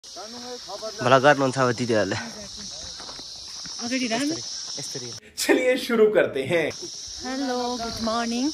भला गर्नुहुन्छ अब दिदीहरुले चलिए शुरू करते हैं। हेलो गुड मर्निङ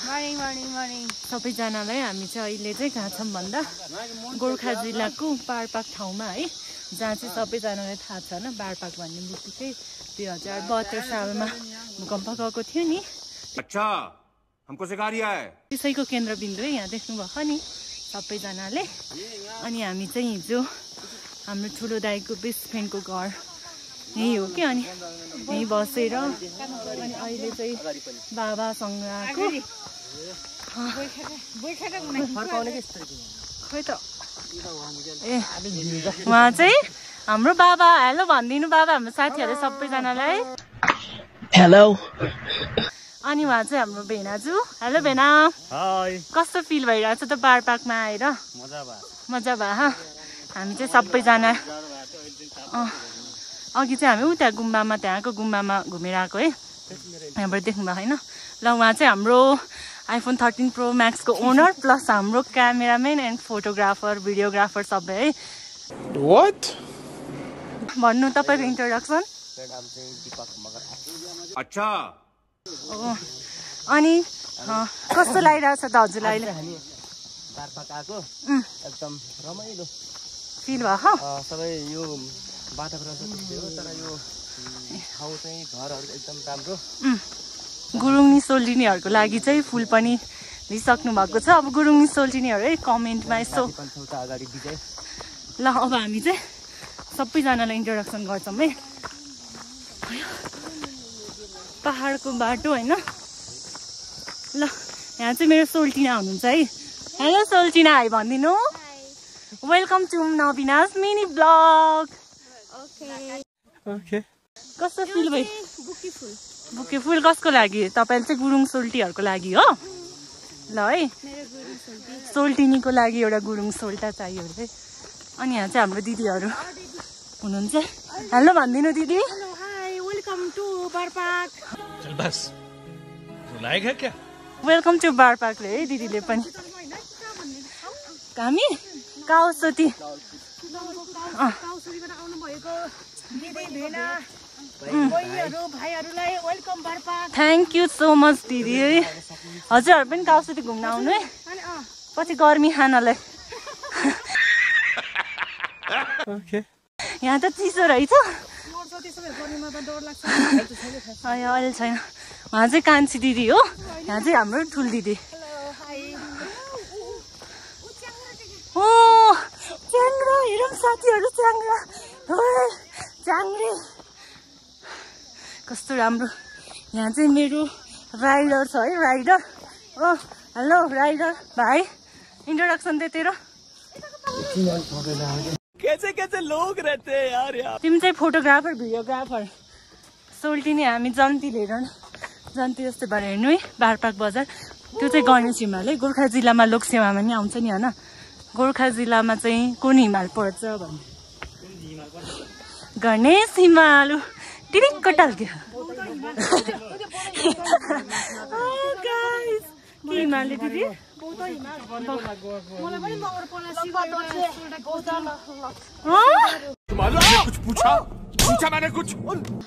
मर्निङ सबैजनालाई हामी चाहिँ अहिले चाहिँ कहाँ छौँ भन्दा गोर्खा जिल्लाको बारपाक ठाउँमा है, जहाँ चाहिँ सबैजनालाई थाहा छ न बारपाक भन्ने बित्तिकै 2072 सालमा भूकम्प गएको थियो नि। अच्छा हमको सिखा रिया है। त्यसैको केन्द्रबिन्दु है यहाँ देख्नुभएको नि सबैजनाले। अनि हामी चाहिँ हिजो हाम्रो ठुलो दाइको बेस्ट फ्रेन्डको घर यही हो कि, अनि यही बसेर अनि अहिले चाहिँ बाबासँग आएको। खै त ए उहाँ चाहिँ हाम्रो बाबा। हेलो भनिदिनु बाबा हाम्रो साथीहरूले सबैजनालाई हेलो। अनि उहाँ चाहिँ हाम्रो भेनाजु। हेलो भेना, कस्तो फिल भइरहेछ त बारपाकमा आएर? मजा भयो। हामी चाहिँ सबैजना अघि चाहिँ हामी उता गुम्बामा त्यहाँको गुम्बामा घुमेर आएको है, यहाँबाट देख्नुभयो होइन। ल उहाँ चाहिँ हाम्रो आइफोन 13 प्रो म्याक्सको ओनर प्लस हाम्रो क्यामेराम्यान एन्ड फोटोग्राफर भिडियोग्राफर सबै है। भन्नु तपाईँको इन्ट्रोडक्सन। अच्छा अनि कस्तो लागिरहेछ त हजुरलाई अहिले? बारपाक आएको एकदम रमाइलो फिल भयो। सबै यो वातावरण चाहिँ थियो तर यो ठाउँ चाहिँ घरहरू एकदम राम्रो। गुरुङ सोल्टिनीहरूको लागि चाहिँ फुल पनि लिइसक्नु भएको छ। अब गुरुङ सोल्टिनीहरू है कमेन्टमा यसो अगाडि दिँदै। ल अब हामी चाहिँ सबैजनालाई इन्ट्रोडक्सन गर्छौँ है। पहाडको बाटो होइन। ल यहाँ चाहिँ मेरो सोल्टिना हुनुहुन्छ है। हेलो सोल्टिना हाई भनिदिनु। Welcome to Nabina's mini blog. Okay कस्तो फिल भयो? बुके फुल कसको लागि? तपाईँले चाहिँ गुरुङ सोल्टीहरूको लागि हो ल है। सोल्टिनीको लागि एउटा गुरुङ सोल्टा चाहियो है। अनि यहाँ चाहिँ हाम्रो दिदीहरू हुनुहुन्छ। हेलो भनिदिनु दिदी। Welcome to Barpak. Welcome to Barpak रे है दिदीले पनि। हामी काउसोती थ्याङ्क यू सो मच दिदी। हजुरहरू पनि काउसोती घुम्न आउनु है पछि गर्मी खानलाई। यहाँ त चिसो रहेछ। अहिले छैन। उहाँ चाहिँ कान्छी दिदी हो, यहाँ चाहिँ हाम्रो ठुल दिदी। ओ च्याङ्ग्रा हेरौँ साथीहरू, च्याङ्ग्रा च्याङ्ग्रे कस्तो राम्रो। यहाँ चाहिँ मेरो राइडर छ है, राइडर। ओ हेलो राइडर भाइ, इन्ट्रोडक्सन दे तेरो। कैसे कैसे लोग रहते हैं यार यहाँ। तिमी चाहिँ फोटोग्राफर भिडियोग्राफर। सोल्टिनी हामी जन्ती लिएर जन्ती जस्तै भएर हेर्नु है बारपाक बजार। त्यो चाहिँ गणेश हिमाल है, गोर्खा जिल्लामा लोकसेवामा नि आउँछ नि होइन। गोर्खा जिल्लामा चाहिँ कुन हिमाल पर्छ भने गणेश हिमाल टिरिक्क टल्क्यो। के हिमालले दिदी? कुछ पूछा मैंने कुछ।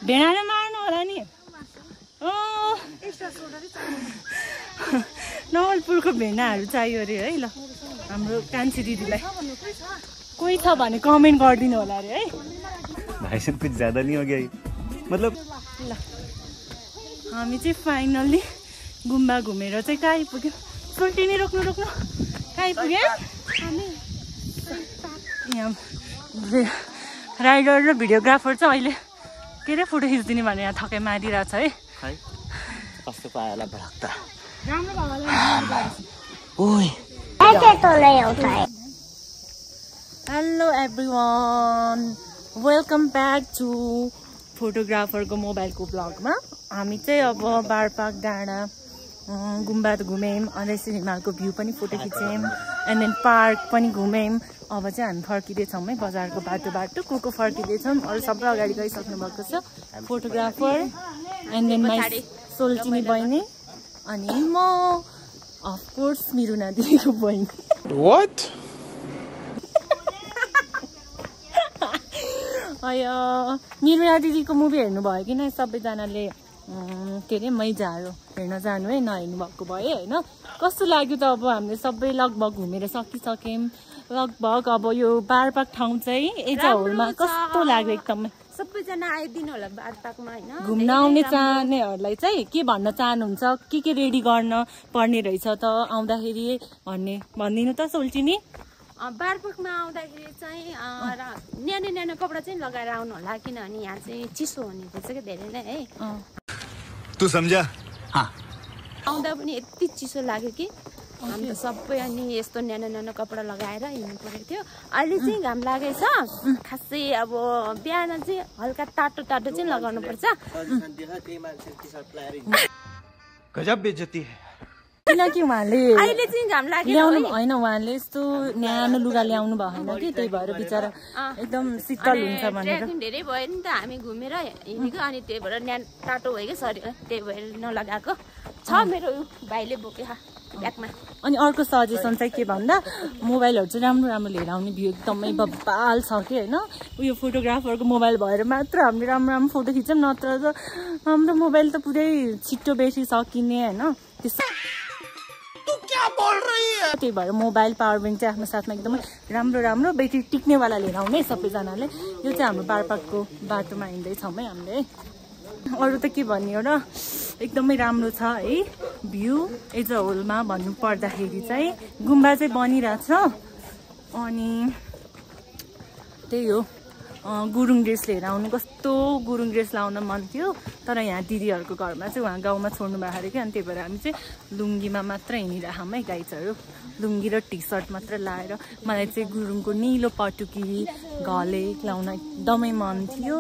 भेडाले मार्नु होला नि। नवलपुरको भेडाहरू चाहियो अरे है। ल हाम्रो कान्छी दिदीलाई कोही छ भने कमेन्ट गरिदिनु होला अरे है। भाइ साहब कुछ ज्यादा नहीं हो गया मतलब। ल हामी चाहिँ फाइनल्ली गुम्बा घुमेर चाहिँ कहाँ आइपुग्यो? सोल्टिनी रोक्नु रोक्नु कहाँ आइपुग्यो? यहाँ राइडर र भिडियोग्राफर चाहिँ अहिले के अरे फोटो खिचिदिने भनेर यहाँ थकाइ मारिरहेछ है। कस्तो पायो होला भडक्ता। Hello everyone, welcome back to फोटोग्राफरको मोबाइलको ब्लगमा। हामी चाहिँ अब बारपाक डाँडा गुम्बा घुम्यौँ, अँधेसी हिमालको भ्यू पनि फोटो खिच्यौँ, एन्ड देन पार्क पनि घुम्यौँ। अब चाहिँ हामी फर्किँदैछौँ है बजारको बाटो को फर्किँदैछौँ। अरू सबै अगाडि गइसक्नु भएको छ। फोटोग्राफर एन्ड देन माई सोल्टिनी बहिनी अनि म अफकोर्स मिरुना दिदीको बहिनी। मिरुना दिदीको मुभी हेर्नुभयो कि नै सबैजनाले के अरे मैजाहरू हेर्न जानु है नहेर्नु भएको भयो होइन कस्तो लाग्यो त अब हामीले सबै लगभग घुमेर सकिसक्यौँ लगभग अब यो बारपाक ठाउँ चाहिँ एजा होलमा कस्तो लाग्यो एकदमै सबैजना आइदिनु होला बारपाकमा होइन घुम्न आउने चाहनेहरूलाई चाहिँ के भन्न चाहनुहुन्छ के रेडी गर्न पर्ने रहेछ त आउँदाखेरि भनिदिनु त सोल्टिनी बारपाकमा आउँदाखेरि चाहिँ न्यानो न्यानो कपडा चाहिँ लगाएर आउनु होला किनभने यहाँ चाहिँ चिसो हुने रहेछ क्या धेरै नै है तू समझा हाँ आउँदा पनि यति चिसो लाग्यो कि हामी त सबै अनि यस्तो न्यानो न्यानो कपडा लगाएर हिँड्नु परेको थियो अहिले चाहिँ घाम लागेछ खासै अब बिहान चाहिँ हल्का तातो तातो चाहिँ लगाउनु पर्छ गजब बेइज्जती है किनकि उहाँले अहिले चाहिँ घाम लाग्यो ल्याउनु होइन उहाँले यस्तो न्यानो लुगा ल्याउनु भएन कि त्यही भएर बिचरा एकदम शीतल हुन्छ भनेर धेरै भयो नि त हामी घुमेर हिँडेको अनि त्यही भएर न्यानो तातो भयो कि सरी त्यही भएर नलगाएको छ मेरो भाइले बोकेको ब्यागमा अनि अर्को सजेसन चाहिँ के भन्दा मोबाइलहरू चाहिँ राम्रो राम्रो लिएर आउने भ्यू एकदमै बब्बाल छ कि होइन उयो फोटोग्राफरको मोबाइल भएर मात्र हामीले राम्रो राम्रो फोटो खिच्छौँ नत्र त हाम्रो मोबाइल त पुरै छिट्टो बेसी सकिने होइन त्यही भएर मोबाइल पावर ब्याङ्क चाहिँ आफ्नो साथमा एकदमै राम्रो राम्रो ब्याट्री टिक्नेवाला लिएर आउने सबैजनाले यो चाहिँ हाम्रो बारपाकको बाटोमा हिँड्दैछौँ है हामीले अरू त के भन्ने हो र एकदमै राम्रो छ है भ्यू एज अ होलमा भन्नु पर्दाखेरि चाहिँ गुम्बा चाहिँ बनिरहेछ अनि त्यही हो गुरुङ ड्रेस लिएर आउनु कस्तो गुरुङ ड्रेस लाउन मन थियो तर यहाँ दिदीहरूको घरमा चाहिँ उहाँ गाउँमा छोड्नु भएको अरे कि अनि त्यही भएर हामी चाहिँ लुङ्गीमा मात्र हिँडिरहेछौँ है गाइजहरू लुङ्गी र टी सर्ट मात्र लाएर मलाई चाहिँ गुरुङको निलो पटुकी घले लाउन एकदमै मन थियो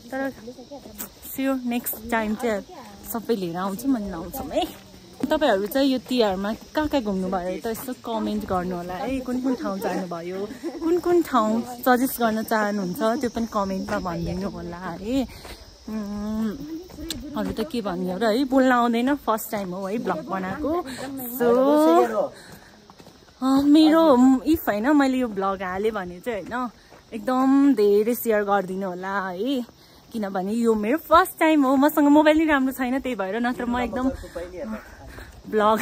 तर स्योर नेक्स्ट टाइम चाहिँ सबै लिएर आउँछु मैले लाउँछौँ है तपाईँहरू चाहिँ यो तिहारमा कहाँ घुम्नु भयो त यसो कमेन्ट गर्नु होला है कुन ठाउँ जानुभयो कुन ठाउँ सजेस्ट गर्न चाहनुहुन्छ त्यो पनि कमेन्टमा भनिदिनु होला है अरू त के भन्ने हो र है बोल्न आउँदैन फर्स्ट टाइम हो है भ्लग बनाएको सो मेरो इफ होइन मैले यो भ्लग हालेँ भने चाहिँ होइन एकदम धेरै सेयर गरिदिनु होला है किनभने यो मेरो फर्स्ट टाइम हो मसँग मोबाइल नै राम्रो छैन त्यही भएर नत्र म एकदम भ्लग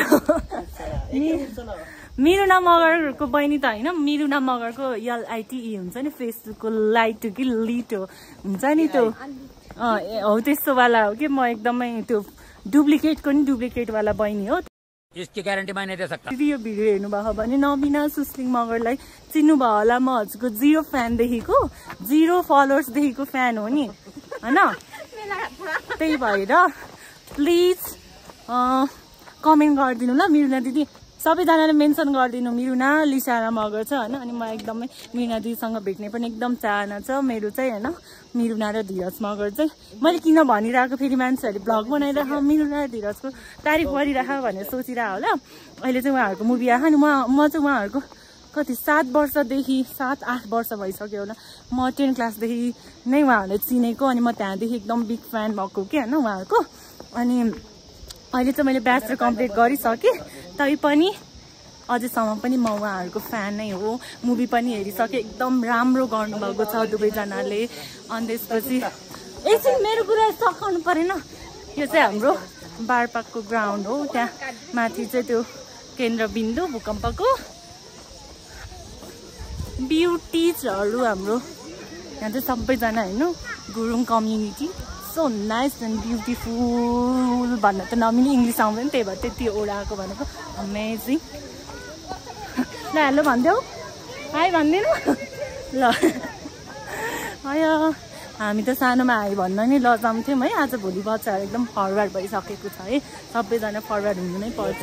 मिरुना मगरको बहिनी त होइन मिरुना मगरको LITE हुन्छ नि फेसबुकको लाइट कि लिटो हुन्छ नि त्यो हो त्यस्तोवाला हो कि म एकदमै त्यो डुप्लिकेटको नि डुप्लिकेटवाला बहिनी हो इसकी गारंटी मैं नहीं दे सकता यदि यो भिडियो हेर्नुभयो भने नबिना सुस्लिङ मगरलाई चिन्नुभयो होला म हजुरको 0 फ्यानदेखिको 0 फलोवर्सदेखिको फ्यान हो नि होइन त्यही भएर प्लिज कमेन्ट गरिदिनु ल मिरुना दिदी सबैजनाले मेन्सन गरिदिनु मिरुना लिसारा मगर छ होइन अनि म एकदमै मिरुना दिदीसँग भेट्ने पनि एकदम चाहना छ मेरो चाहिँ होइन मिरुना र धीरज मगर चाहिँ मैले किन भनिरहेको फेरि मान्छेहरूले भ्लग बनाइरह मिरुना र धीरजको तारिफ गरिरह भनेर सोचिरह होला अहिले चाहिँ उहाँहरूको मुभी आयो नि म चाहिँ उहाँहरूको कति 7 वर्षदेखि 7-8 वर्ष भइसक्यो होला म 10 क्लासदेखि नै उहाँहरूले चिनेको अनि म त्यहाँदेखि एकदम बिग फ्यान भएको कि होइन उहाँहरूको अनि अहिले चाहिँ मैले ब्याचलर कम्प्लिट गरिसकेँ तैपनि अझैसम्म पनि म उहाँहरूको फ्यान नै हो मुभी पनि हेरिसकेँ एकदम राम्रो गर्नुभएको छ दुवैजनाले अनि त्यसपछि एकछिन मेरो कुरा सघाउनु परेन यो चाहिँ हाम्रो बारपाकको ग्राउन्ड हो त्यहाँ माथि चाहिँ त्यो केन्द्रबिन्दु भूकम्पको ब्युटिजहरू हाम्रो यहाँ चाहिँ सबैजना हेर्नु Gurung community so nice and beautiful भन्न त नमिल्ने इङ्ग्लिस आउँदैन त्यही भएर त्यति ओडाएको भनेको अमेजिङ ल हेलो भनिदेऊ हाई भनिदिनु ल हामी त सानोमा हाई भन्न नै लजाउँथ्यौँ है आज भोलि बच्चाहरू एकदम फरवर्ड भइसकेको छ है सबैजना फरवर्ड हुनु नै पर्छ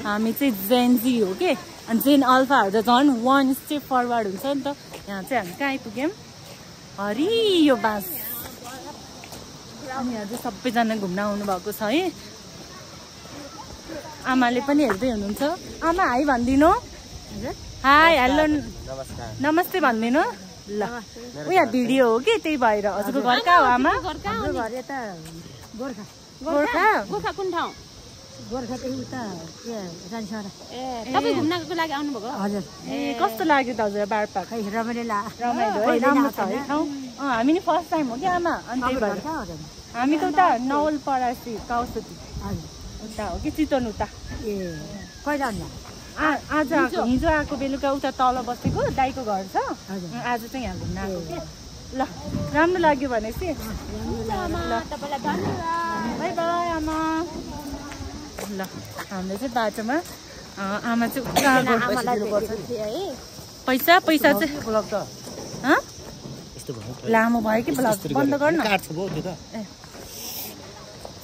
हामी चाहिँ जेनजी हो कि अनि जेन अल्फाहरू त झन् 1 स्टेप फरवर्ड हुन्छ नि त यहाँ चाहिँ हामी कहाँ आइपुग्यौँ हरियो बाँस अनि यहाँ चाहिँ सबैजना घुम्न आउनु भएको छ है आमाले पनि हेर्दै हुनुहुन्छ आमा हाई भनिदिनु हाई हेलो नमस्ते भनिदिनु ल उयो भिडियो हो कि त्यही भएर हजुरको घर कहाँ हो आमा गोर्खा गोर्खा गोर्खा कुन ठाउँ गोर्खादेखि उता जान्छ ए तपाईँ घुम्नको लागि आउनुभएको हजुर ए कस्तो लाग्यो त हजुर बारपाक खै रमाइलो ला रमाइलो है राम्रो छ है ठाउँ हामी नि फर्स्ट टाइम हो कि आमा अनि त्यही भएर हामी त उता नवलपरासी काउसती उता हो कि चितवन उता ए कहिले आउनु आज आएको हिजो आएको बेलुका उता तल बसेको दाइको घर छ आज चाहिँ यहाँ घुम्न आएको कि ल राम्रो लाग्यो भनेपछि तपाईँलाई धन्यवाद बाई बाई आमा ल हामीले चाहिँ बाटोमा आमा चाहिँ कहाँ पैसा पैसा चाहिँ लामो भयो कि ब्लग बन्द गर्नु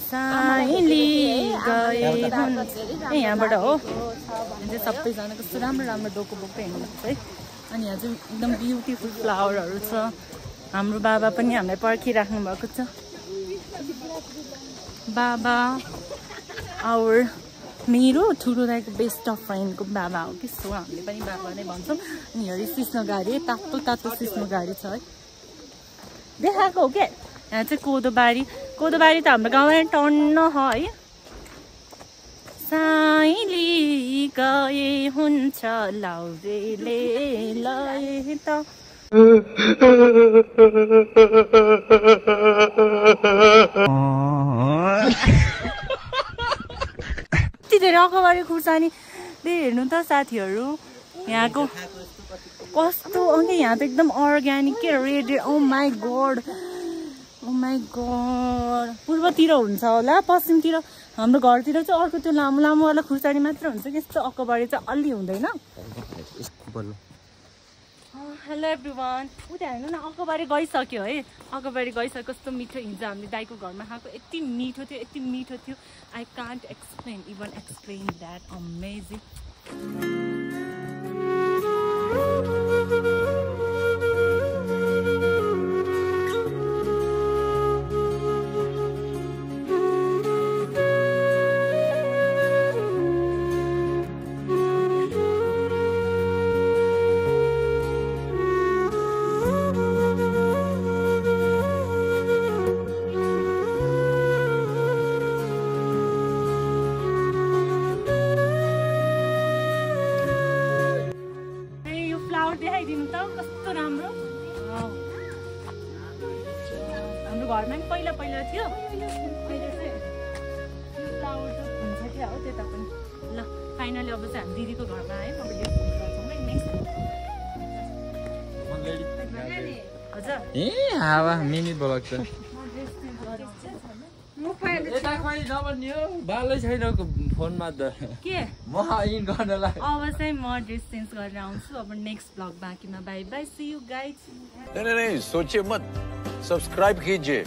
साइली गए ए यहाँबाट हो चाहिँ सबैजना कस्तो राम्रो राम्रो डोको बोको हेर्नुहुन्छ है अनि यहाँ चाहिँ एकदम ब्युटिफुल फ्लावरहरू छ हाम्रो बाबा पनि हामीलाई पर्खिराख्नु भएको छ बाबा आवर मेरो ठुलो दाइको बेस्ट अफ फ्रेन्डको बाबा हो कि सो हामीले पनि बाबा नै भन्छौँ अनि हेरी सिस्नो गाडी तातो तातो सिस्नो गाडी छ है देखाएको हो क्या यहाँ चाहिँ कोदोबारी त हाम्रो गाउँमा टन्न है साइली गए हुन्छ लाउरेले लए त यति धेरै अखबारी खुर्सानी हेर्नु त साथीहरू यहाँको कस्तो अघि यहाँ त एकदम अर्ग्यानिक के रेड ओ माई गड पूर्वतिर हुन्छ होला पश्चिमतिर हाम्रो घरतिर चाहिँ अर्को त्यो लामो लामोवाला खुर्सानी मात्र हुन्छ कि यस्तो अखबारी चाहिँ अलि हुँदैन हेलो एभ्रिवान उता हेर्नु न अखबारी गइसक्यो है अखबारी गइसक्यो कस्तो मिठो हिजो हामीले दाइको घरमा खाएको यति मिठो थियो I can't explain even explain that amazing देखाइदिनु त कस्तो राम्रो हाम्रो घरमा पनि पहिला थियो अहिले चाहिँ फ्लावर त हुन्छ क्या हो त्यता पनि ल फाइनली अब चाहिँ हामी दिदीको घरमा आयौँ अब हजुर ए हावा मिनी ब्लग त बालै छैन फोनमा त के म इन गर्नलाई अब चाहिँ म ड्रेस चेन्ज गरेर आउँछु अब नेक्स्ट ब्लग बाँकीमा bye bye see you guys नहीं सोचिए मत सब्सक्राइब कीजिए